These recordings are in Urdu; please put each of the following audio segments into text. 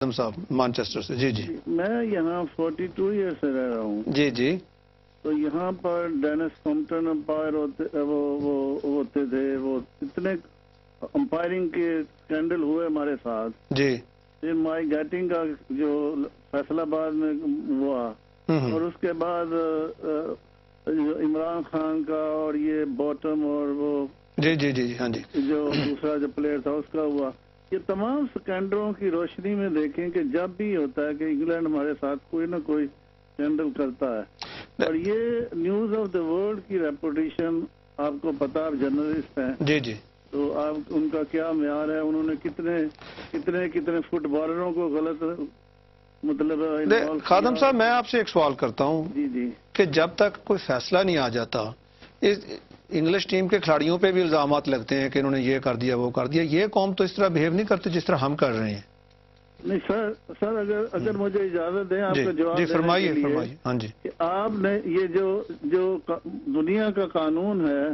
صاحب مانچسٹر سے. جی جی میں یہاں 42 ایئر سے رہ رہا ہوں. جی جی. تو یہاں پر ڈینس کمپٹن امپائر ہوتے تھے. وہ اتنے امپائرنگ کے اسکینڈل ہوئے ہمارے ساتھ. جی. پھر مائی گیٹنگ کا جو فیصلہ آباد میں ہوا، اور اس کے بعد عمران خان کا اور یہ باٹم اور وہ جی جی جی ہاں جی جو دوسرا جو پلیئر تھا اس کا ہوا. یہ تمام سکینڈلوں کی روشنی میں دیکھیں کہ جب بھی ہوتا ہے کہ انگلینڈ ہمارے ساتھ کوئی نہ کوئی سکینڈل کرتا ہے، اور یہ نیوز آف دا ورلڈ کی ریپوٹیشن آپ کو پتا، آپ جرنلسٹ ہیں. جی جی. تو آپ ان کا کیا معیار ہے؟ انہوں نے کتنے فٹ بالروں کو غلط مطلب خادم صاحب میں آپ سے ایک سوال کرتا ہوں. جی جی. کہ جب تک کوئی فیصلہ نہیں آ جاتا، اس انگلش ٹیم کے کھلاڑیوں پہ بھی الزامات لگتے ہیں کہ انہوں نے یہ کر دیا وہ کر دیا. یہ قوم تو اس طرح بہیو نہیں کرتی جس طرح ہم کر رہے ہیں. نہیں سر اگر مجھے اجازت دیں آپ کا جواب جی فرمائیے. ہاں جی. کہ آپ نے یہ جو دنیا کا قانون ہے،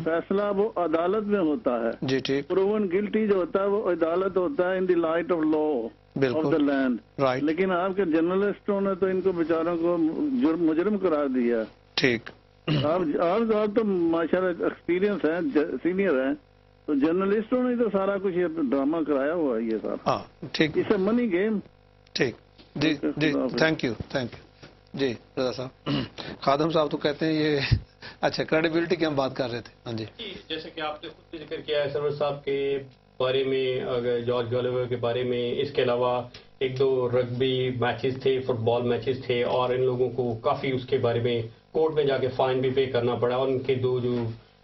فیصلہ وہ عدالت میں ہوتا ہے. جی ٹھیک. پروون گلٹی جو ہوتا ہے وہ عدالت ہوتا ہے، in the light of law of the land. لیکن آپ کے جرنلسٹوں نے تو ان کو بیچاروں کو مجرم قرار دیا. ٹھیک. آپ تو ماشاءاللہ ایکسپیرینس ہیں، سینئر ہیں، تو جرنلسٹوں نے تو سارا کچھ یہ ڈرامہ کرایا ہوا ہے یہ صاحب. ہاں ٹھیک. اس منی گیم. ٹھیک. جی جی تھینک یو. جی رضا صاحب. خادم صاحب تو کہتے ہیں یہ اچھا کریڈیبلٹی کی ہم بات کر رہے تھے. ہاں جی. جیسے کہ آپ نے خود بھی ذکر کیا ہے سرور صاحب کے بارے میں، جارج گالیور کے بارے میں. اس کے علاوہ ایک دو رگبی میچز تھے، فٹ بال میچز تھے، اور ان لوگوں کو کافی اس کے بارے میں کورٹ میں جا کے فائن بھی پے کرنا پڑا، اور ان کے دو جو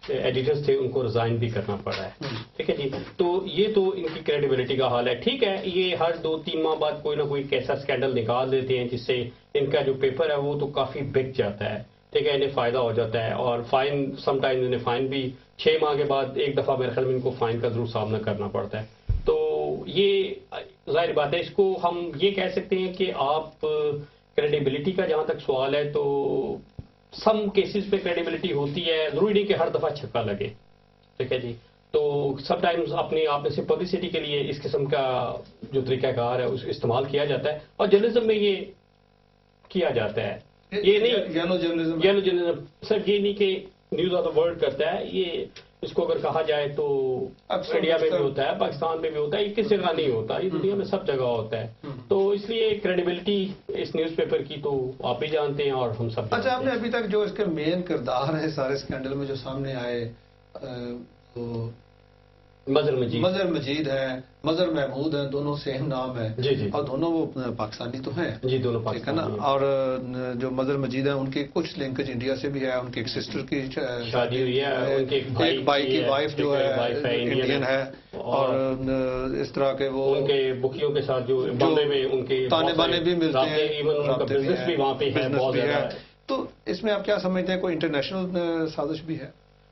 ایڈیٹرز تھے ان کو ریزائن بھی کرنا پڑا ہے. ٹھیک ہے جی. تو یہ تو ان کی کریڈیبلٹی کا حال ہے. ٹھیک ہے، یہ ہر 2-3 ماہ بعد کوئی نہ کوئی ایسا اسکینڈل نکال دیتے ہیں جس سے ان کا جو پیپر ہے وہ تو کافی بک جاتا ہے. ٹھیک ہے، انہیں فائدہ ہو جاتا ہے. اور فائن سم ٹائم انہیں فائن بھی 6 ماہ کے بعد ایک دفعہ میرے خیال میں ان کو فائن کا ضرور سامنا کرنا پڑتا ہے. تو یہ ظاہر بات ہے، اس کو ہم یہ کہہ سکتے ہیں کہ آپ کریڈیبلٹی کا جہاں تک سوال ہے تو سم کیسز پہ کریڈیبلٹی ہوتی ہے، ضروری نہیں کہ ہر دفعہ چھکا لگے. ٹھیک ہے جی. تو سم ٹائمز اپنے آپ میں سے پبلسٹی کے لیے اس قسم کا جو طریقہ کار ہے اس استعمال کیا جاتا ہے، اور جرنلزم میں یہ کیا جاتا ہے. یہ نہیں یلو جرنلزم سر، یہ نہیں کہ نیوز آف دا ورلڈ کرتا ہے. یہ اس کو اگر کہا جائے تو انڈیا میں بھی ہوتا ہے، پاکستان میں بھی ہوتا ہے. یہ کس جگہ نہیں ہوتا، یہ دنیا میں سب جگہ ہوتا ہے. تو اس لیے کریڈیبلٹی اس نیوز پیپر کی تو آپ بھی جانتے ہیں اور ہم سب. اچھا، آپ نے ابھی تک جو اس کے مین کردار ہیں سارے اسکینڈل میں جو سامنے آئے، مظہر مجید ہے، مظہر محمود ہیں، دونوں سیم نام ہے. جی جی. اور دونوں وہ پاکستانی تو ہیں. جی دونوں پاکستانی ہے نا. اور جو مظہر مجید ہیں ان کی کچھ لنکج انڈیا سے بھی ہے. ان کی ایک سسٹر کی شادی ہوئی ہے، ان کے ایک بھائی کی وائف جو ہے انڈین ہے. اور اس طرح کے وہ ان کے بکیوں کے ساتھ جو بامبے میں ان کے تانے بانے بھی ملتے ہیں، ایون ان کا بزنس بھی وہاں پہ ہے بہت زیادہ. تو اس میں آپ کیا سمجھتے ہیں، کوئی انٹرنیشنل سازش بھی ہے؟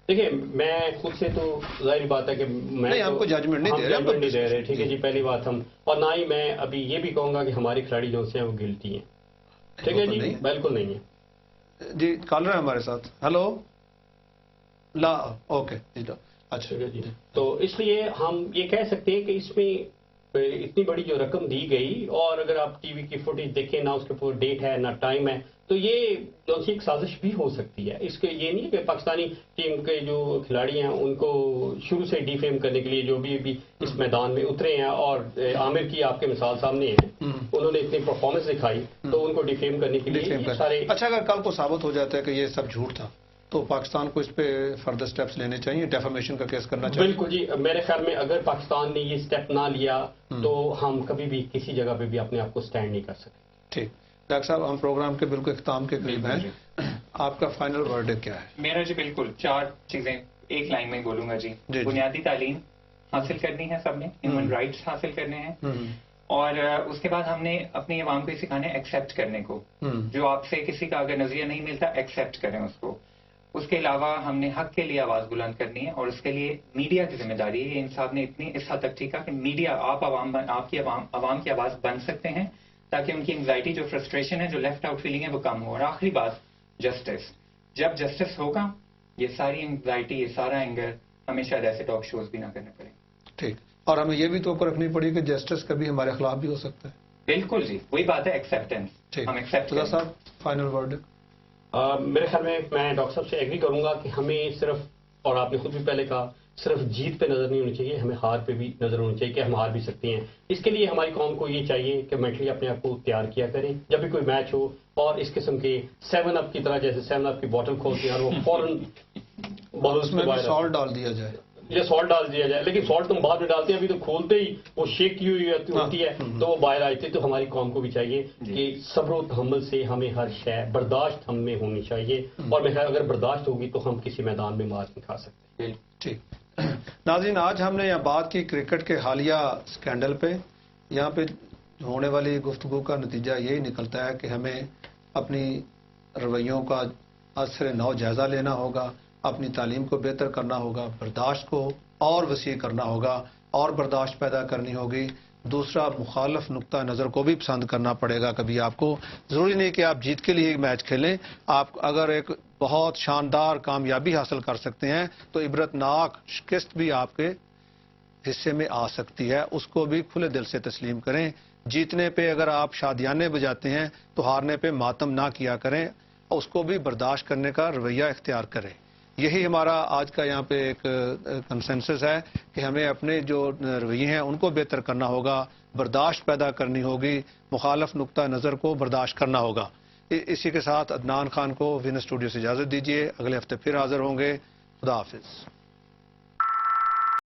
دیکھیے، میں خود سے تو ظاہر بات ہے کہ میں ہم کو ججمنٹ نہیں دے رہے. ٹھیک ہے جی. پہلی بات ہم، اور نہ ہی میں ابھی یہ بھی کہوں گا کہ ہمارے کھلاڑی جو سے ہیں وہ گلٹی ہیں. ٹھیک ہے جی، بالکل نہیں ہے. جی کالر ہے ہمارے ساتھ. ہلو لا اوکے جی. اچھا جی. تو اس لیے ہم یہ کہہ سکتے ہیں کہ اس میں اتنی بڑی جو رقم دی گئی، اور اگر آپ ٹی وی کی فوٹیج دیکھیں، نہ اس کے پورے ڈیٹ ہے نہ ٹائم ہے، تو یہ جو سی ایک سازش بھی ہو سکتی ہے. اس کے یہ نہیں کہ پاکستانی ٹیم کے جو کھلاڑی ہیں ان کو شروع سے ڈیفیم کرنے کے لیے جو بھی اس میدان میں اترے ہیں، اور عامر کی آپ کے مثال سامنے ہے، انہوں نے اتنی پرفارمنس دکھائی تو ان کو ڈیفیم کرنے کے لیے سارے. اچھا، اگر کل کو ثابت ہو جاتا ہے کہ یہ سب جھوٹ تھا تو پاکستان کو اس پہ فردر سٹیپس لینے چاہیے، ڈیفامیشن کا کیس کرنا چاہیے. بالکل جی. میرے خیال میں اگر پاکستان نے یہ سٹیپ نہ لیا تو ہم کبھی بھی کسی جگہ پہ بھی اپنے آپ کو سٹینڈ نہیں کر سکتے. ٹھیک. ڈاکٹر صاحب، ہم پروگرام کے بالکل اختتام کے قریب ہیں. آپ کا فائنل ورڈ کیا ہے؟ میرا جی بالکل 4 چیزیں ایک لائن میں بولوں گا جی. بنیادی تعلیم حاصل کرنی ہے سب نے، ہیومن رائٹس حاصل کرنے ہیں، اور اس کے بعد ہم نے اپنے عوام کو سکھانا ہے ایکسیپٹ کرنے کو. جو آپ سے کسی کا اگر نظریہ نہیں ملتا، ایکسیپٹ کریں اس کو. اس کے علاوہ ہم نے حق کے لیے آواز بلند کرنی ہے، اور اس کے لیے میڈیا کی ذمہ داری ہے. انصاف نے اتنی اس حد تک ٹھیکا کہ میڈیا آپ کی عوام کی آواز بن سکتے ہیں، تاکہ ان کی انگزائٹی، جو فرسٹریشن ہے، جو لیفٹ آؤٹ فیلنگ ہے، وہ کم ہو. اور آخری بات، جسٹس. جب جسٹس ہوگا، یہ ساری انگزائٹی، یہ سارا اینگر ہمیں شاید ایسے ٹاک شوز بھی نہ کرنے پڑیں. ٹھیک. اور ہمیں یہ بھی توقع رکھنی پڑی کہ جسٹس کبھی ہمارے خلاف بھی ہو سکتا ہے. بالکل جی، وہی بات ہے ایکسیپٹینس، ہم ایکسیپٹ کریں. صاحب فائنل ورڈ. میرے خیال میں ڈاکٹر صاحب سے ایگری کروں گا کہ ہمیں صرف، اور آپ نے خود بھی پہلے کہا، صرف جیت پہ نظر نہیں ہونی چاہیے، ہمیں ہار پہ بھی نظر ہونی چاہیے کہ ہم ہار بھی سکتے ہیں. اس کے لیے ہماری قوم کو یہ چاہیے کہ مینٹلی اپنے آپ کو تیار کیا کریں جب بھی کوئی میچ ہو، اور اس قسم کے 7 اپ کی طرح، جیسے 7 اپ کی بوٹل کھولتے ہیں وہ فوراً بالرز میں سالٹ ڈال دیا جائے، یا سالٹ ڈال دیا جائے، لیکن سالٹ تو ہم بعد میں ڈالتے ہیں، ابھی تو کھولتے ہی وہ شیک کی ہوئی ہوتی ہے تو وہ باہر آتی ہے. تو ہماری قوم کو بھی چاہیے کہ صبر و تحمل سے ہمیں ہر شے برداشت ہم میں ہونی چاہیے، اور میرے خیال اگر برداشت ہوگی تو ہم کسی میدان میں مار نہیں کھا سکتے. ٹھیک. ناظرین، آج ہم نے یہاں بات کی کرکٹ کے حالیہ سکینڈل پہ. یہاں پہ ہونے والی گفتگو کا نتیجہ یہی نکلتا ہے کہ ہمیں اپنی رویوں کا اثر نو جائزہ لینا ہوگا، اپنی تعلیم کو بہتر کرنا ہوگا، برداشت کو اور وسیع کرنا ہوگا اور برداشت پیدا کرنی ہوگی. دوسرا، مخالف نقطہ نظر کو بھی پسند کرنا پڑے گا. کبھی آپ کو ضروری نہیں کہ آپ جیت کے لیے ایک میچ کھیلیں، آپ اگر ایک بہت شاندار کامیابی حاصل کر سکتے ہیں تو عبرتناک شکست بھی آپ کے حصے میں آ سکتی ہے، اس کو بھی کھلے دل سے تسلیم کریں. جیتنے پہ اگر آپ شادیانے بجاتے ہیں تو ہارنے پہ ماتم نہ کیا کریں، اس کو بھی برداشت کرنے کا رویہ اختیار کریں. یہی ہمارا آج کا یہاں پہ ایک کنسنسس ہے کہ ہمیں اپنے جو رویے ہیں ان کو بہتر کرنا ہوگا، برداشت پیدا کرنی ہوگی، مخالف نقطہ نظر کو برداشت کرنا ہوگا. اسی کے ساتھ عدنان خان کو وین اسٹوڈیو سے اجازت دیجیے، اگلے ہفتے پھر حاضر ہوں گے. خدا حافظ.